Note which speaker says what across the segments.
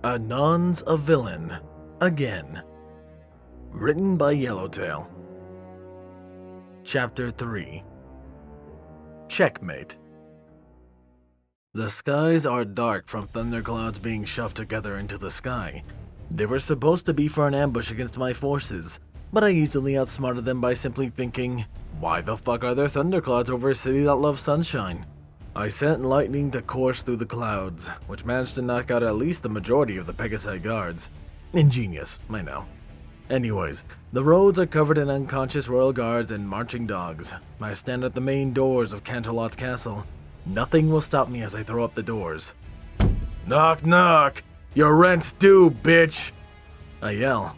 Speaker 1: Anon's a Villain, again. Written by Yellowtail. Chapter 3. Checkmate. The skies are dark from thunderclouds being shoved together into the sky. They were supposed to be for an ambush against my forces, but I easily outsmarted them by simply thinking, why the fuck are there thunderclouds over a city that loves sunshine? I sent lightning to course through the clouds, which managed to knock out at least the majority of the Pegasi guards. Ingenious, I know. Anyways, the roads are covered in unconscious royal guards and marching dogs. I stand at the main doors of Canterlot's castle. Nothing will stop me as I throw up the doors. Knock, knock! Your rent's due, bitch! I yell.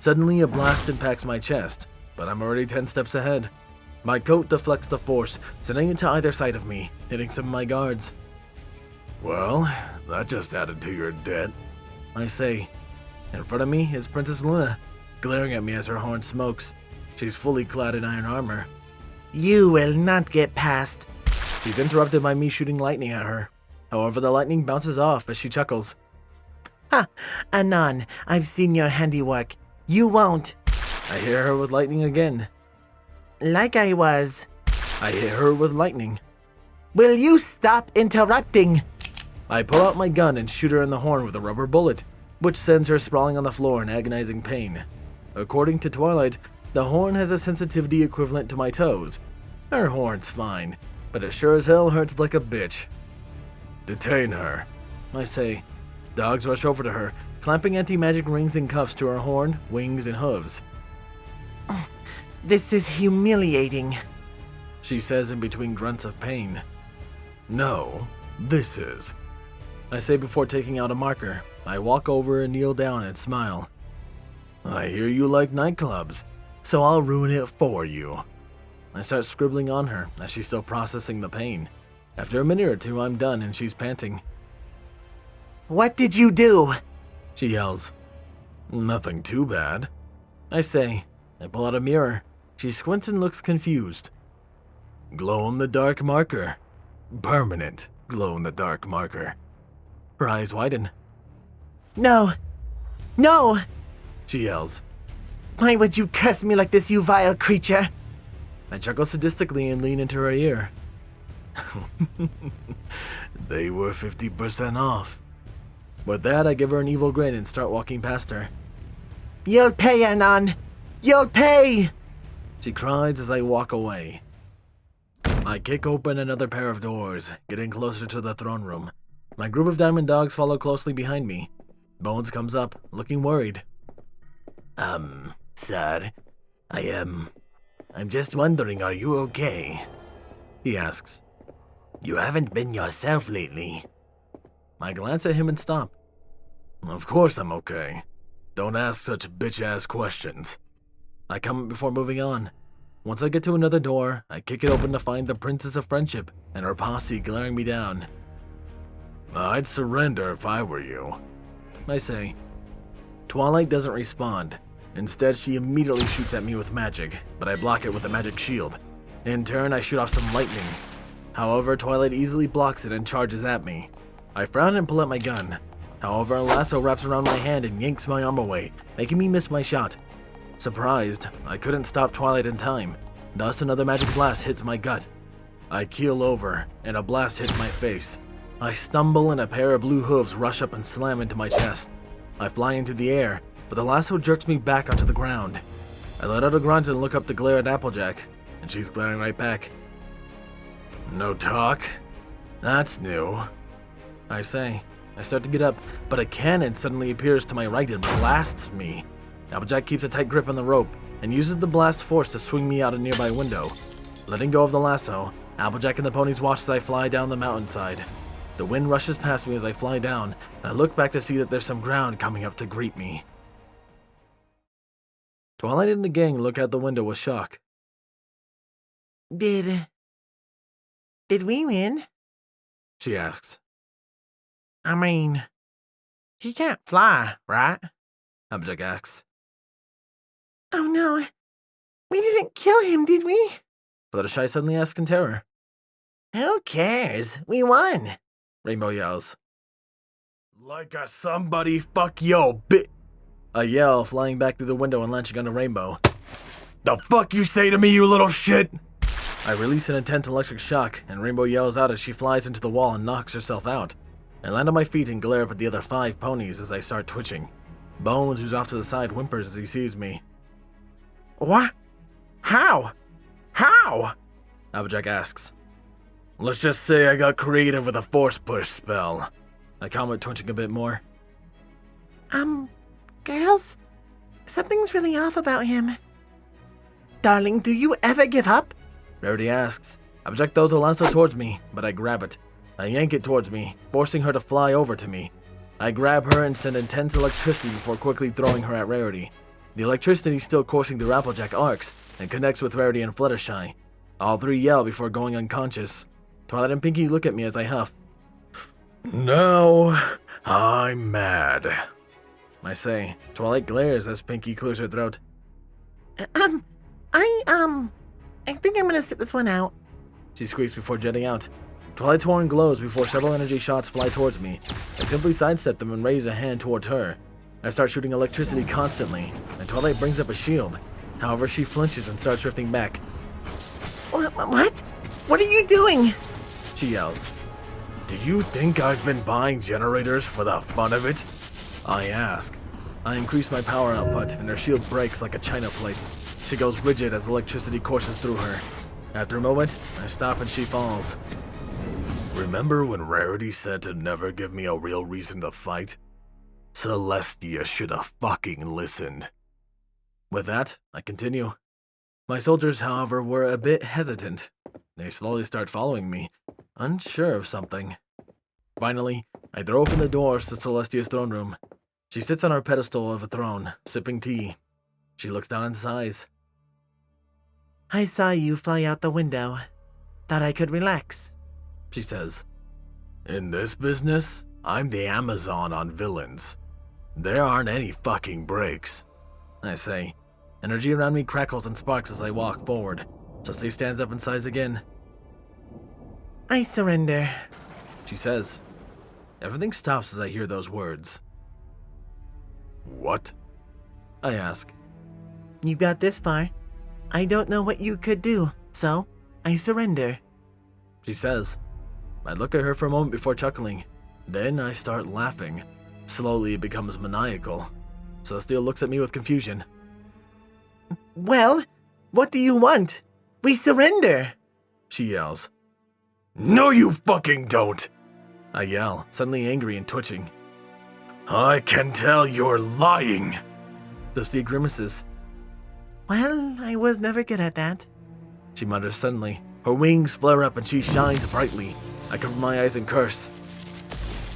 Speaker 1: Suddenly a blast impacts my chest, but I'm already 10 steps ahead. My coat deflects the force, sending it to either side of me, hitting some of my guards. Well, that just added to your debt, I say. In front of me is Princess Luna, glaring at me as her horn smokes. She's fully clad in iron armor. You will not get past. She's interrupted by me shooting lightning at her. However, the lightning bounces off as she chuckles. Ha! Anon, I've seen your handiwork. You won't. I hit her with lightning again. Like I was. I hit her with lightning. Will you stop interrupting? I pull out my gun and shoot her in the horn with a rubber bullet, which sends her sprawling on the floor in agonizing pain. According to Twilight, the horn has a sensitivity equivalent to my toes. Her horn's fine, but it sure as hell hurts like a bitch. Detain her, I say. Dogs rush over to her, clamping anti-magic rings and cuffs to her horn, wings, and hooves. This is humiliating, she says in between grunts of pain. No, this is, I say before taking out a marker. I walk over and kneel down and smile. I hear you like nightclubs, so I'll ruin it for you. I start scribbling on her as she's still processing the pain. After a minute or two, I'm done and she's panting. What did you do? She yells. Nothing too bad, I say. I pull out a mirror. She squints and looks confused. Glow-in-the-dark marker. Permanent glow-in-the-dark marker. Her eyes widen. No! No! She yells. Why would you curse me like this, you vile creature? I chuckle sadistically and lean into her ear. They were 50% off. With that, I give her an evil grin and start walking past her. You'll pay, Anon! You'll pay! She cries as I walk away. I kick open another pair of doors, getting closer to the throne room. My group of diamond dogs follow closely behind me. Bones comes up, looking worried. Sir, I'm just wondering, are you okay? He asks. You haven't been yourself lately. I glance at him and stop. Of course I'm okay. Don't ask such bitch-ass questions. I comment before moving on. Once I get to another door, I kick it open to find the Princess of Friendship and her posse glaring me down. I'd surrender if I were you, I say. Twilight doesn't respond. Instead, she immediately shoots at me with magic, but I block it with a magic shield. In turn, I shoot off some lightning. However, Twilight easily blocks it and charges at me. I frown and pull out my gun. However, a lasso wraps around my hand and yanks my arm away, making me miss my shot. Surprised, I couldn't stop Twilight in time. Thus, another magic blast hits my gut. I keel over, and a blast hits my face. I stumble and a pair of blue hooves rush up and slam into my chest. I fly into the air, but the lasso jerks me back onto the ground. I let out a grunt and look up to glare at Applejack, and she's glaring right back. No talk? That's new, I say. I start to get up, but a cannon suddenly appears to my right and blasts me. Applejack keeps a tight grip on the rope and uses the blast force to swing me out a nearby window. Letting go of the lasso, Applejack and the ponies watch as I fly down the mountainside. The wind rushes past me as I fly down, and I look back to see that there's some ground coming up to greet me. Twilight and the gang look out the window with shock. Did we win? She asks. I mean, he can't fly, right? Applejack asks. Oh no, we didn't kill him, did we? Fluttershy suddenly asks in terror. Who cares? We won, Rainbow yells. Like a somebody fuck yo, bit. I yell, flying back through the window and launching on the rainbow. The fuck you say to me, you little shit? I release an intense electric shock, and Rainbow yells out as she flies into the wall and knocks herself out. I land on my feet and glare up at the other 5 ponies as I start twitching. Bones, who's off to the side, whimpers as he sees me. What? How? How? Applejack asks. Let's just say I got creative with a force push spell. I comment, twitching a bit more.
Speaker 2: Girls? Something's really off about him. Darling, do you ever give up?
Speaker 1: Rarity asks. Applejack throws a lasso towards me, but I grab it. I yank it towards me, forcing her to fly over to me. I grab her and send intense electricity before quickly throwing her at Rarity. The electricity still coursing through Applejack arcs and connects with Rarity and Fluttershy. All 3 yell before going unconscious. Twilight and Pinky look at me as I huff. No, I'm mad. I say. Twilight glares as Pinky clears her throat.
Speaker 2: I think I'm gonna sit this one out.
Speaker 1: She squeaks before jetting out. Twilight's horn glows before several energy shots fly towards me. I simply sidestep them and raise a hand towards her. I start shooting electricity constantly, and Twilight brings up a shield. However, she flinches and starts drifting back.
Speaker 2: What? What are you doing?
Speaker 1: She yells. Do you think I've been buying generators for the fun of it? I ask. I increase my power output, and her shield breaks like a china plate. She goes rigid as electricity courses through her. After a moment, I stop and she falls. Remember when Rarity said to never give me a real reason to fight? Celestia should have fucking listened. With that, I continue. My soldiers, however, were a bit hesitant. They slowly start following me, unsure of something. Finally, I throw open the doors to Celestia's throne room. She sits on her pedestal of a throne, sipping tea. She looks down and sighs.
Speaker 2: I saw you fly out the window. Thought I could relax,
Speaker 1: she says. In this business, I'm the Amazon on villains. There aren't any fucking breaks, I say. Energy around me crackles and sparks as I walk forward. Celestia stands up and sighs again.
Speaker 2: I surrender,
Speaker 1: she says. Everything stops as I hear those words. What? I ask.
Speaker 2: You got this far. I don't know what you could do, so I surrender,
Speaker 1: she says. I look at her for a moment before chuckling. Then I start laughing. Slowly it becomes maniacal. Celestia looks at me with confusion.
Speaker 2: Well, what do you want? We surrender,
Speaker 1: she yells. No, you fucking don't, I yell, suddenly angry and twitching. I can tell you're lying, Celestia grimaces.
Speaker 2: Well, I was never good at that,
Speaker 1: she mutters suddenly. Her wings flare up and she shines brightly. I cover my eyes and curse.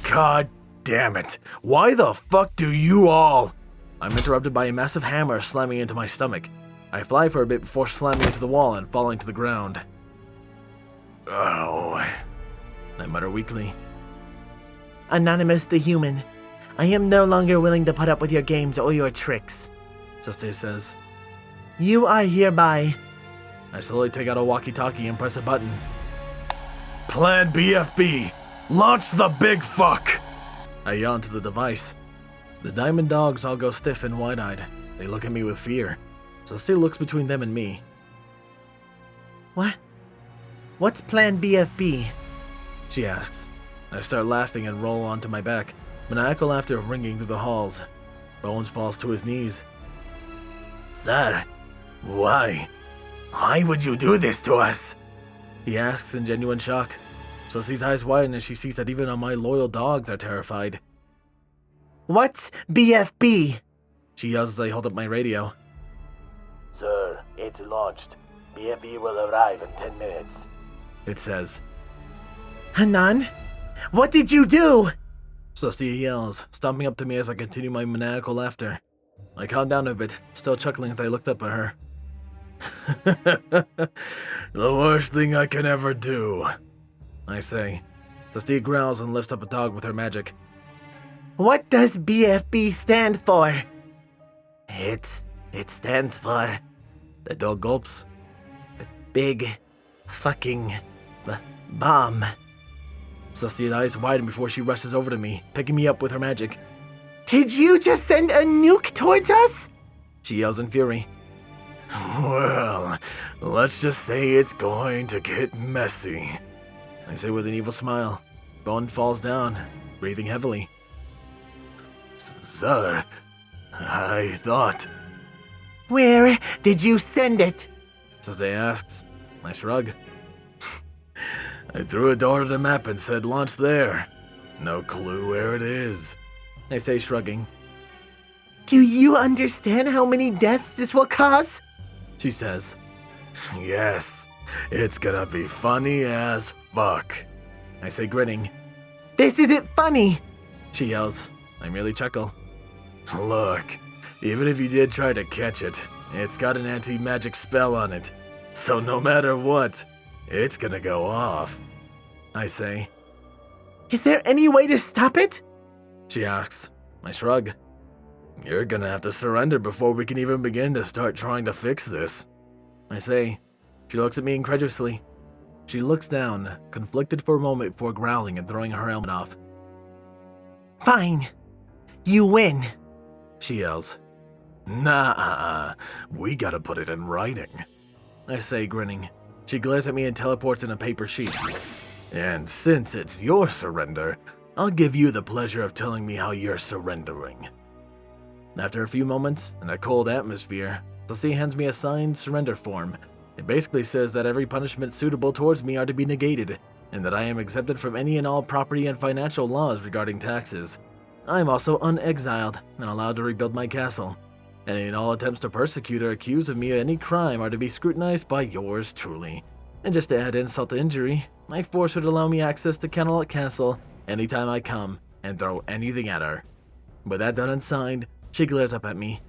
Speaker 1: God damn it. Why the fuck do you all? I'm interrupted by a massive hammer slamming into my stomach. I fly for a bit before slamming into the wall and falling to the ground. Oh, I mutter weakly.
Speaker 2: Anonymous the human, I am no longer willing to put up with your games or your tricks,
Speaker 1: Celestia says.
Speaker 2: You are hereby.
Speaker 1: I slowly take out a walkie-talkie and press a button. Plan BFB! Launch the big fuck! I yell into the device. The diamond dogs all go stiff and wide-eyed. They look at me with fear. Celestia looks between them and me.
Speaker 2: What? What's Plan BFB?
Speaker 1: She asks. I start laughing and roll onto my back, maniacal laughter ringing through the halls. Bones falls to his knees. Sir, why? Why would you do this to us? He asks in genuine shock. Celestia's eyes widen as she sees that even my loyal dogs are terrified.
Speaker 2: What's BFB?
Speaker 1: She yells as I hold up my radio.
Speaker 3: Sir, it's launched. BFB will arrive in 10 minutes.
Speaker 1: It says.
Speaker 2: Anon? What did you do?
Speaker 1: Celestia yells, stomping up to me as I continue my maniacal laughter. I calm down a bit, still chuckling as I looked up at her. The worst thing I can ever do, I say. Celestia growls and lifts up a dog with her magic.
Speaker 2: What does BFB stand for?
Speaker 3: It stands for...
Speaker 1: The dog gulps.
Speaker 3: Big fucking bomb.
Speaker 1: Celestia's eyes widen before she rushes over to me, picking me up with her magic.
Speaker 2: Did you just send a nuke towards us?
Speaker 1: She yells in fury.
Speaker 3: Well, let's just say it's going to get messy.
Speaker 1: I say with an evil smile. Bone falls down, breathing heavily.
Speaker 3: Sir, I thought...
Speaker 2: Where did you send it?
Speaker 1: Celestia asks. I shrug.
Speaker 3: I threw a dart at the map and said launch there. No clue where it is.
Speaker 1: I say, shrugging.
Speaker 2: Do you understand how many deaths this will cause?
Speaker 1: She says.
Speaker 3: Yes, it's gonna be funny as fuck.
Speaker 1: I say, grinning.
Speaker 2: This isn't funny.
Speaker 1: She yells. I merely chuckle.
Speaker 3: Look, even if you did try to catch it, it's got an anti-magic spell on it. So no matter what, it's gonna go off.
Speaker 1: I say.
Speaker 2: Is there any way to stop it?
Speaker 1: She asks. I shrug.
Speaker 3: You're gonna have to surrender before we can even begin to start trying to fix this.
Speaker 1: I say. She looks at me incredulously. She looks down, conflicted for a moment before growling and throwing her helmet off.
Speaker 2: Fine. You win.
Speaker 1: She yells.
Speaker 3: Nah, we gotta put it in writing.
Speaker 1: I say, grinning. She glares at me and teleports in a paper sheet.
Speaker 3: And since it's your surrender, I'll give you the pleasure of telling me how you're surrendering.
Speaker 1: After a few moments, in a cold atmosphere, Celestia hands me a signed surrender form. It basically says that every punishment suitable towards me are to be negated, and that I am exempted from any and all property and financial laws regarding taxes. I am also unexiled and allowed to rebuild my castle. Any and all attempts to persecute or accuse of me of any crime are to be scrutinized by yours truly. And just to add insult to injury, I force her to allow me access to Camelot Castle anytime I come and throw anything at her. With that done and signed, she glares up at me.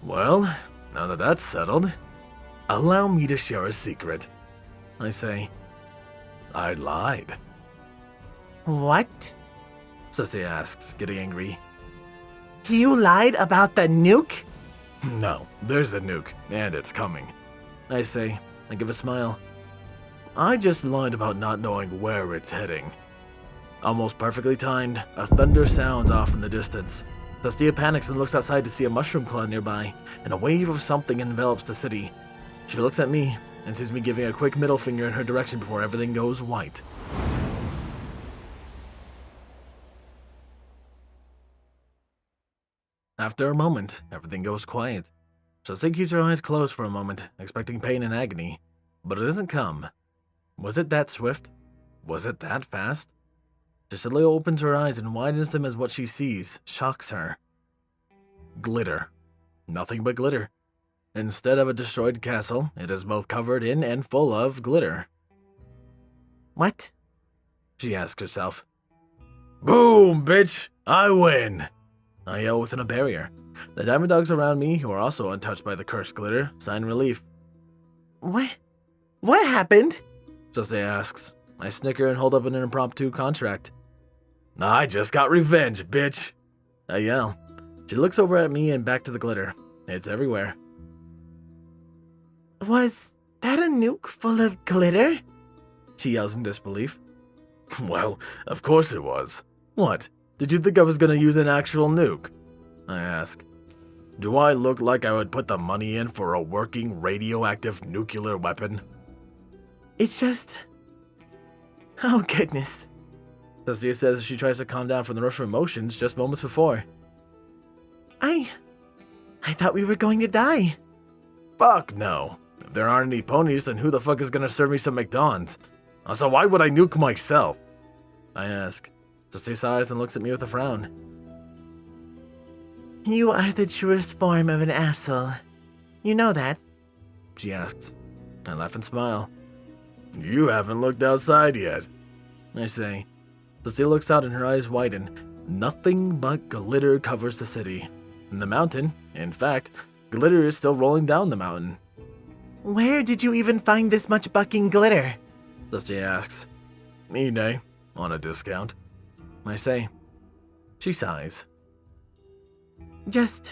Speaker 3: Well, now that that's settled, allow me to share a secret.
Speaker 1: I say.
Speaker 3: I lied.
Speaker 2: What?
Speaker 1: Celestia asks, getting angry.
Speaker 2: You lied about the nuke?
Speaker 3: No, there's a nuke, and it's coming.
Speaker 1: I say. I give a smile.
Speaker 3: I just lied about not knowing where it's heading.
Speaker 1: Almost perfectly timed, a thunder sounds off in the distance. Celestia panics and looks outside to see a mushroom cloud nearby, and a wave of something envelops the city. She looks at me and sees me giving a quick middle finger in her direction before everything goes white. After a moment, everything goes quiet. Celestia keeps her eyes closed for a moment, expecting pain and agony, but it doesn't come. Was it that swift? Was it that fast? Celestia opens her eyes and widens them as what she sees shocks her. Glitter. Nothing but glitter. Instead of a destroyed castle, it is both covered in and full of glitter.
Speaker 2: What?
Speaker 1: She asks herself.
Speaker 3: Boom, bitch! I win!
Speaker 1: I yell within a barrier. The diamond dogs around me, who are also untouched by the cursed glitter, sign relief.
Speaker 2: What happened?
Speaker 1: Celestia asks. I snicker and hold up an impromptu contract.
Speaker 3: I just got revenge, bitch!
Speaker 1: I yell. She looks over at me and back to the glitter. It's everywhere.
Speaker 2: Was that a nuke full of glitter?
Speaker 1: She yells in disbelief.
Speaker 3: Well, of course it was.
Speaker 1: What? Did you think I was gonna use an actual nuke? I ask.
Speaker 3: Do I look like I would put the money in for a working radioactive nuclear weapon?
Speaker 2: It's just... Oh, goodness.
Speaker 1: Celestia says she tries to calm down from the rush of emotions just moments before.
Speaker 2: I thought we were going to die.
Speaker 3: Fuck no. If there aren't any ponies, then who the fuck is gonna serve me some McDonald's? Also, why would I nuke myself?
Speaker 1: I ask. Celestia sighs and looks at me with a frown.
Speaker 2: You are the truest form of an asshole. You know that?
Speaker 1: She asks. I laugh and smile.
Speaker 3: You haven't looked outside yet.
Speaker 1: I say. Celestia looks out and her eyes widen. Nothing but glitter covers the city. And the mountain, in fact, glitter is still rolling down the mountain.
Speaker 2: Where did you even find this much bucking glitter?
Speaker 1: Celestia asks.
Speaker 3: eBay, on a discount.
Speaker 1: I say. She sighs.
Speaker 2: Just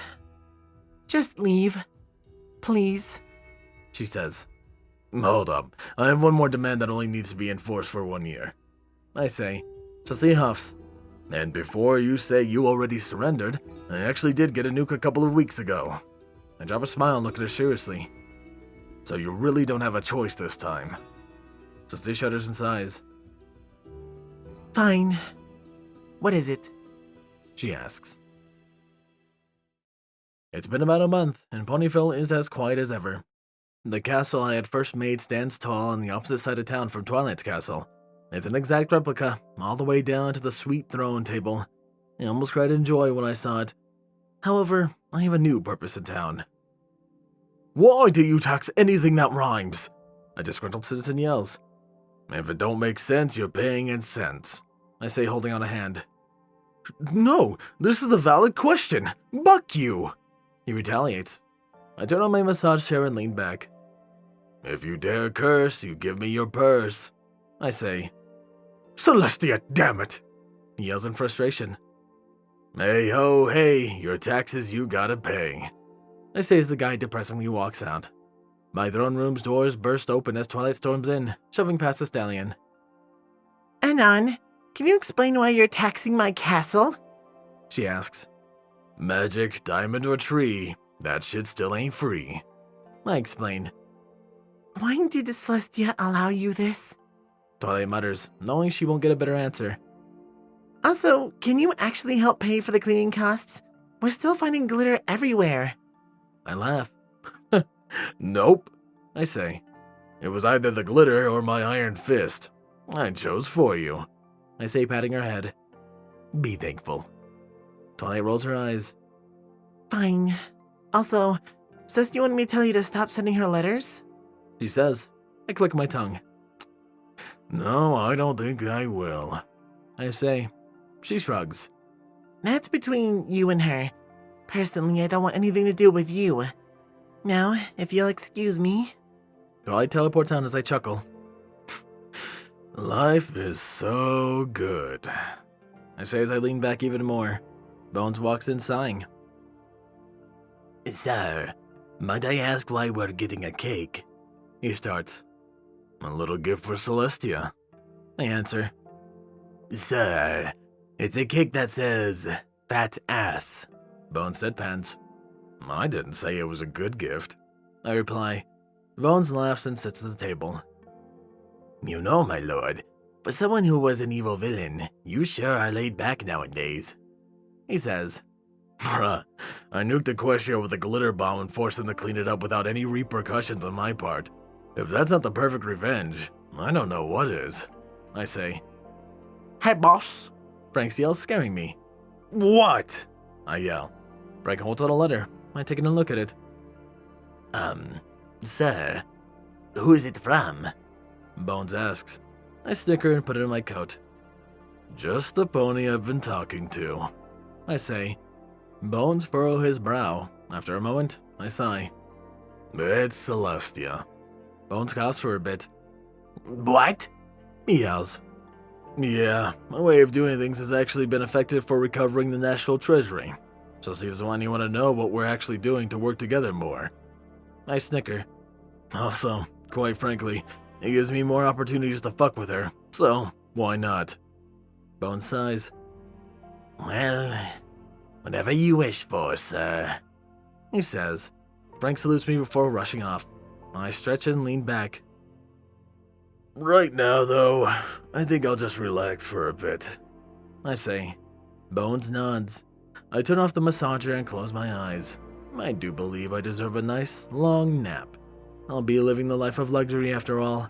Speaker 2: leave. Please.
Speaker 1: She says.
Speaker 3: Hold up. I have one more demand that only needs to be enforced for 1 year.
Speaker 1: I say. Just he huffs.
Speaker 3: And before you say you already surrendered, I actually did get a nuke a couple of weeks ago.
Speaker 1: I drop a smile and look at her seriously.
Speaker 3: So you really don't have a choice this time.
Speaker 1: Just he shudders and sighs.
Speaker 2: Fine. What is it?
Speaker 1: She asks. It's been about a month, and Ponyville is as quiet as ever. The castle I had first made stands tall on the opposite side of town from Twilight's castle. It's an exact replica, all the way down to the sweet throne table. I almost cried in joy when I saw it. However, I have a new purpose in town.
Speaker 3: Why do you tax anything that rhymes?
Speaker 1: A disgruntled citizen yells.
Speaker 3: If it don't make sense, you're paying in cents.
Speaker 1: I say, holding out a hand.
Speaker 3: No, this is a valid question. Buck you!
Speaker 1: He retaliates. I turn on my massage chair and lean back.
Speaker 3: If you dare curse, you give me your purse.
Speaker 1: I say.
Speaker 3: Celestia, damn it!
Speaker 1: He yells in frustration.
Speaker 3: Hey ho, hey, your taxes you gotta pay.
Speaker 1: I say as the guy depressingly walks out. My throne room's doors burst open as Twilight storms in, shoving past the stallion.
Speaker 2: Anon, can you explain why you're taxing my castle?
Speaker 1: She asks.
Speaker 3: Magic, diamond, or tree, that shit still ain't free.
Speaker 1: I explain.
Speaker 2: Why did the Celestia allow you this?
Speaker 1: Twilight mutters, knowing she won't get a better answer.
Speaker 2: Also, can you actually help pay for the cleaning costs? We're still finding glitter everywhere.
Speaker 1: I laugh.
Speaker 3: Nope,
Speaker 1: I say.
Speaker 3: It was either the glitter or my iron fist. I chose for you.
Speaker 1: I say, patting her head.
Speaker 3: Be thankful.
Speaker 1: Twilight rolls her eyes.
Speaker 2: Fine. Also, Celestia wanted me to tell you to stop sending her letters?
Speaker 1: She says. I click my tongue.
Speaker 3: No, I don't think I will.
Speaker 1: I say. She shrugs.
Speaker 2: That's between you and her. Personally, I don't want anything to do with you. Now, if you'll excuse me.
Speaker 1: Twilight teleports on as I chuckle.
Speaker 3: Life is so good.
Speaker 1: I say as I lean back even more. Bones walks in sighing.
Speaker 3: Sir, might I ask why we're getting a cake?
Speaker 1: He starts.
Speaker 3: A little gift for Celestia.
Speaker 1: I answer.
Speaker 3: Sir, it's a cake that says, fat ass.
Speaker 1: Bones deadpans.
Speaker 3: I didn't say it was a good gift.
Speaker 1: I reply. Bones laughs and sits at the table.
Speaker 3: You know, my lord, for someone who was an evil villain, you sure are laid back nowadays.
Speaker 1: He says.
Speaker 3: Bruh, I nuked Equestria with a glitter bomb and forced them to clean it up without any repercussions on my part. If that's not the perfect revenge, I don't know what is.
Speaker 1: I say.
Speaker 2: Hey, boss.
Speaker 1: Frank yells, scaring me.
Speaker 3: What?
Speaker 1: I yell. Frank holds out a letter. I take a look at it.
Speaker 3: Sir, who's it from?
Speaker 1: Bones asks. I snicker and put it in my coat.
Speaker 3: Just the pony I've been talking to.
Speaker 1: I say. Bones furrow his brow. After a moment, I sigh.
Speaker 3: It's Celestia.
Speaker 1: Bones coughs for a bit.
Speaker 3: What?
Speaker 1: He yells. Yeah, my way of doing things has actually been effective for recovering the national treasury. So he doesn't want anyone to know what we're actually doing to work together more. I snicker. Also, quite frankly, it gives me more opportunities to fuck with her, so why not? Bones sighs.
Speaker 3: Well, whatever you wish for, sir.
Speaker 1: He says. Frank salutes me before rushing off. I stretch and lean back.
Speaker 3: Right now, though, I think I'll just relax for a bit.
Speaker 1: I say. Bones nods. I turn off the massager and close my eyes. I do believe I deserve a nice, long nap. I'll be living the life of luxury after all.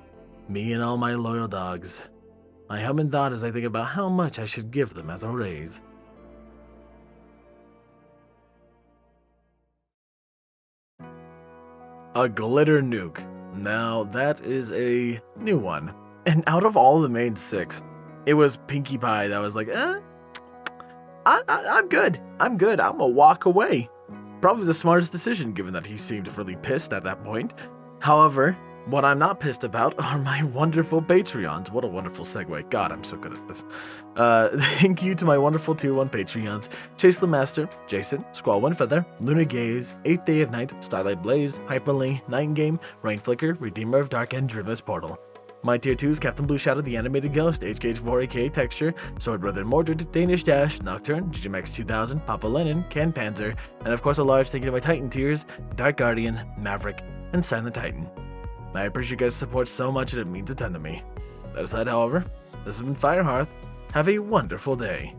Speaker 1: Me and all my loyal dogs. I hum and thought as I think about how much I should give them as a raise. A glitter nuke. Now that is a new one. And out of all the main 6, it was Pinkie Pie that was like, I'm good. I'm gonna walk away. Probably the smartest decision given that he seemed really pissed at that point. However, what I'm not pissed about are my wonderful Patreons. What a wonderful segue. God, I'm so good at this. Thank you to my wonderful Tier 1 Patreons. Chase Lemaster, Jason, Squall Windfeather, Luna Gaze, 8th Day of Night, Starlight Blaze, Hyperly, Night Game, Rain Flicker, Redeemer of Dark, and Dreamless Portal. My tier 2s: Captain Blueshadow, the animated ghost, HK 4AK texture, Sword Brother Mordred, Danish Dash, Nocturne, DJMX 2000, Papa Lennon, Can Panzer, and of course a large thank you to my Titan tiers, Dark Guardian, Maverick, and Silent Titan. I appreciate you guys' support so much and it means a ton to me. That aside, however, this has been Firehearth. Have a wonderful day.